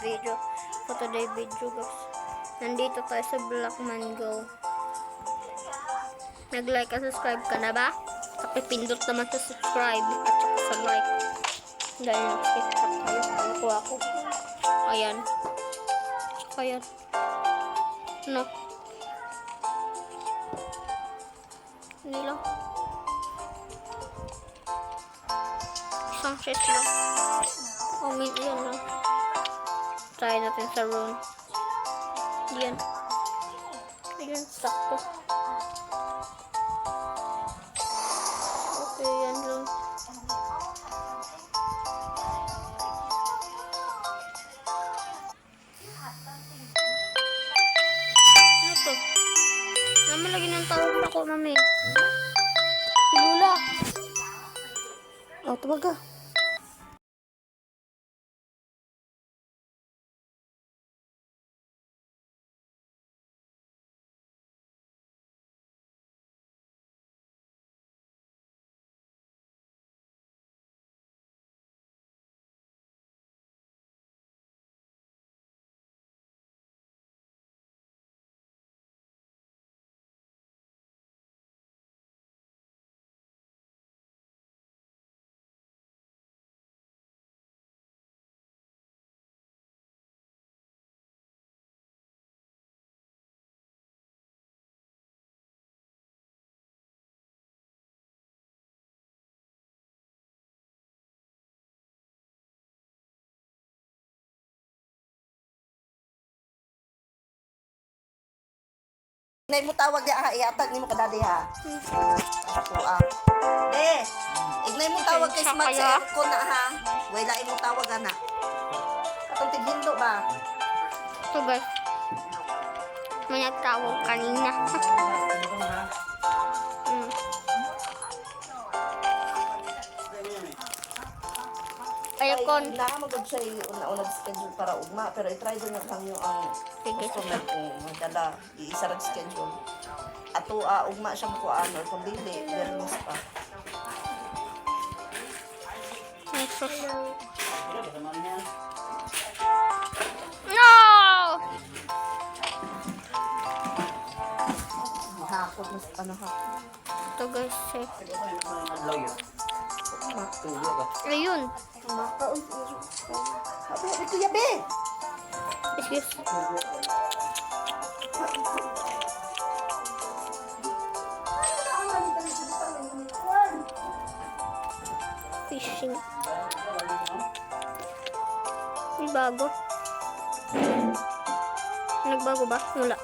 video. For today video guys. Nandito tayo sa Black Mango. Nag-like at subscribe ka na ba? Pakipindot naman sa subscribe at saka sa like. Dahil nag-skip kayo. Ano ko ako? Ayan. Ayan. No. Hindi lang. Isang set lang. Ayan lang. Try natin sa room. Ayan. Ayan, sakto. Okay, yan lang. Ano to? Naman lagi ng tawag ako, mami. Si Lula. Oh, tawag ka. Ignay mo tawag ya ha, iatag ni mo kadadi ha. Ako ignay mo tawag kay smart sa aircon na ha. Wala mo tawag na. Katong tighindo ba? Ito guys. May nagtawag kanina. Aircon. Nakamagod siya una-unag schedule para ugma, pero i-try din lang yung ang customer kung magdala, iisarag schedule. Ato ugma siya mo kuan or kung dili, vernos pa. No! Mahakot mas ano ha. Ito guys, ayun. Ito yabe! Excuse. Fishing. May bago. Nagbago ba? Wala.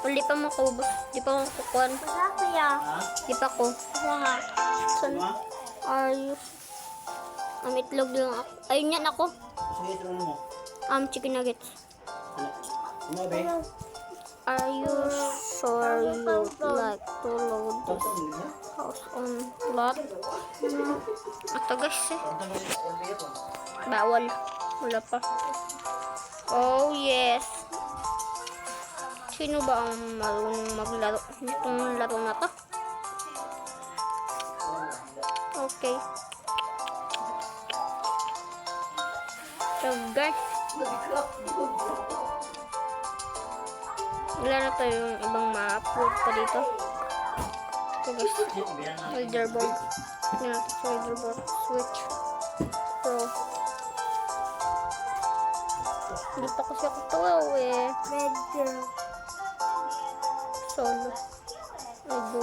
Hindi pa makubos. Hindi pa makukuhan. Wala kuya. Hindi pa ko. Wala. Saan? Ayos. Itlog lang ako. Ayun yan ako. Chicken nuggets. Are you sure you'd like to load this house on lot? Ito guys Bawal. Wala pa. Oh yes. Sino ba ang marunong maglaro nitong laro na to? Okay. So guys, wala na tayo yung ibang ma-upload pa dito. So guys, leaderboard. Yan natin sa leaderboard. Switch Pro. Hindi pa kasi ako tawaw Red girl. Solo. Ego.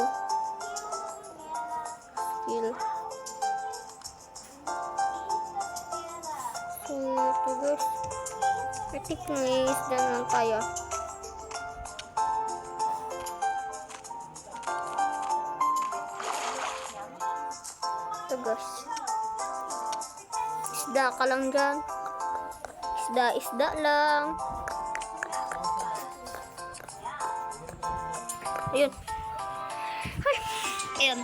Skill. So, ito guys. I think nangyayisda na lang tayo. Ito guys. Isda ka lang dyan. Isda lang. Ayun. Ay. Ayun.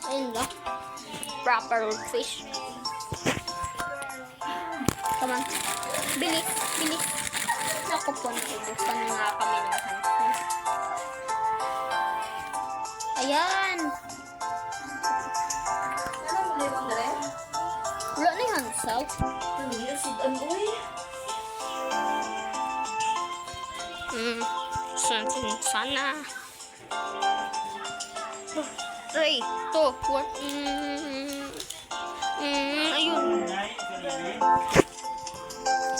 Ayun lang. Proper fish. Come on. Bilis. Bilis. Ako po. Buksan nga kami ng handphone. Ayan. Saw. Ano yan, sidan, uy? Sana. Ay, to. Ayun.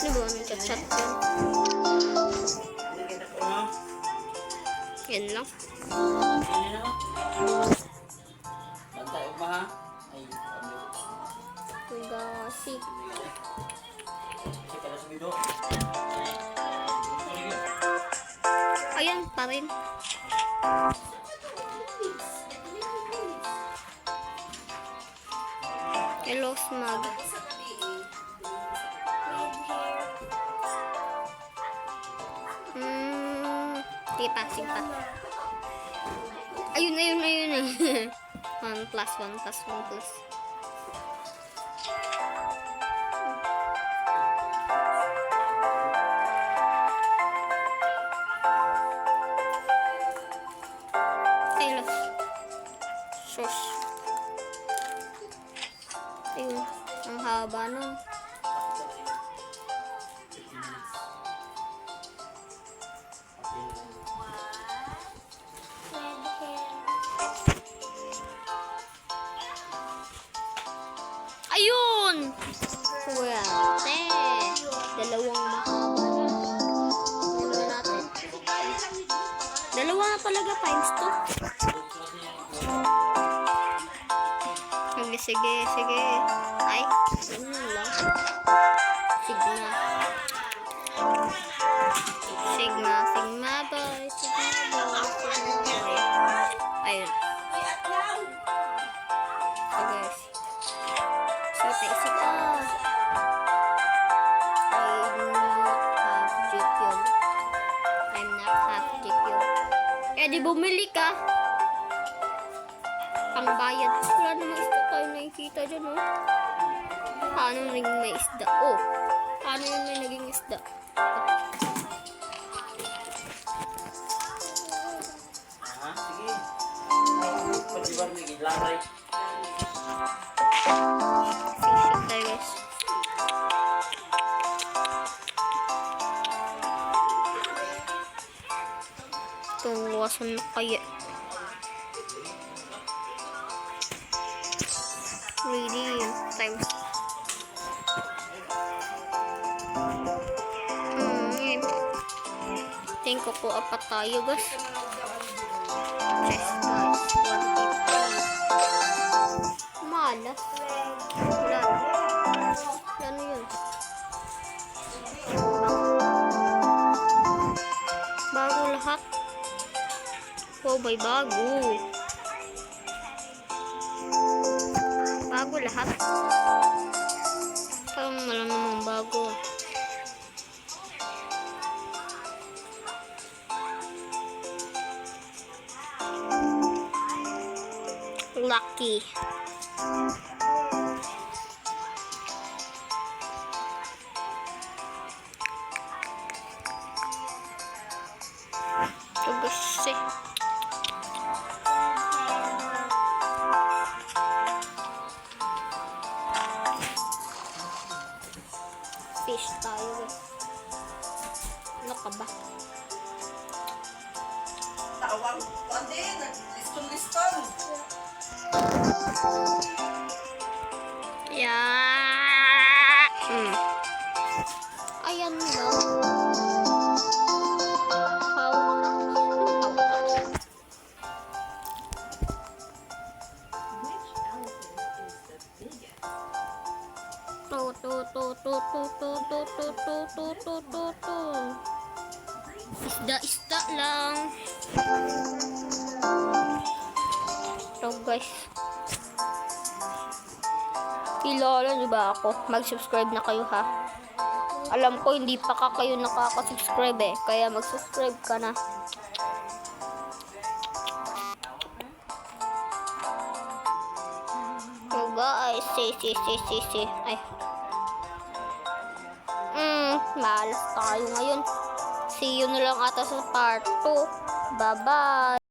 Ano ba? May chat-chat yan. Yan lang. Bantay ugma ha. Ay, Tugasi. kita na sumido. Ayan pa rin. Hello, Smug. Sige pa. Ayun. 1 plus 1 plus 1 plus. Ayun. Sus. Ayun. Ang haba nun. Ayun! Swerte! Dalawang mahaba na. Dalawa natin. Dalawa na talaga, times 2. Sige. Ay, yun lang. Sigma boy. Ayun. Sige. Sita. I'm not half GQ. Di bumili ka. Pangbayad. Wala namang isda tayo nakikita dyan, oh. Paano naging may isda? Oh, paano yun may naging isda? Sige. Pagdibar may gidlaray. Fishing tayo, guys. Tuwasan na kaya. Really, times. Think ko apat tayo, guys. Chest guys. 150. Malas. Wala na yun. Bago lahat. Oh, may bago. Bago lahat. Parang malam namang bago. Lucky. Tugas eh. Fish tayo. Ano ka ba? Tawag ko din. Liston. Yeah. Ayan na. Isda lang. So guys, kilala niyo ba ako? Mag-subscribe na kayo ha. Alam ko hindi pa kayo nakaka-subscribe eh, kaya mag-subscribe ka na. So guys, si. Ay. Malas tayo ngayon. See you na lang ata sa part 2. Bye-bye.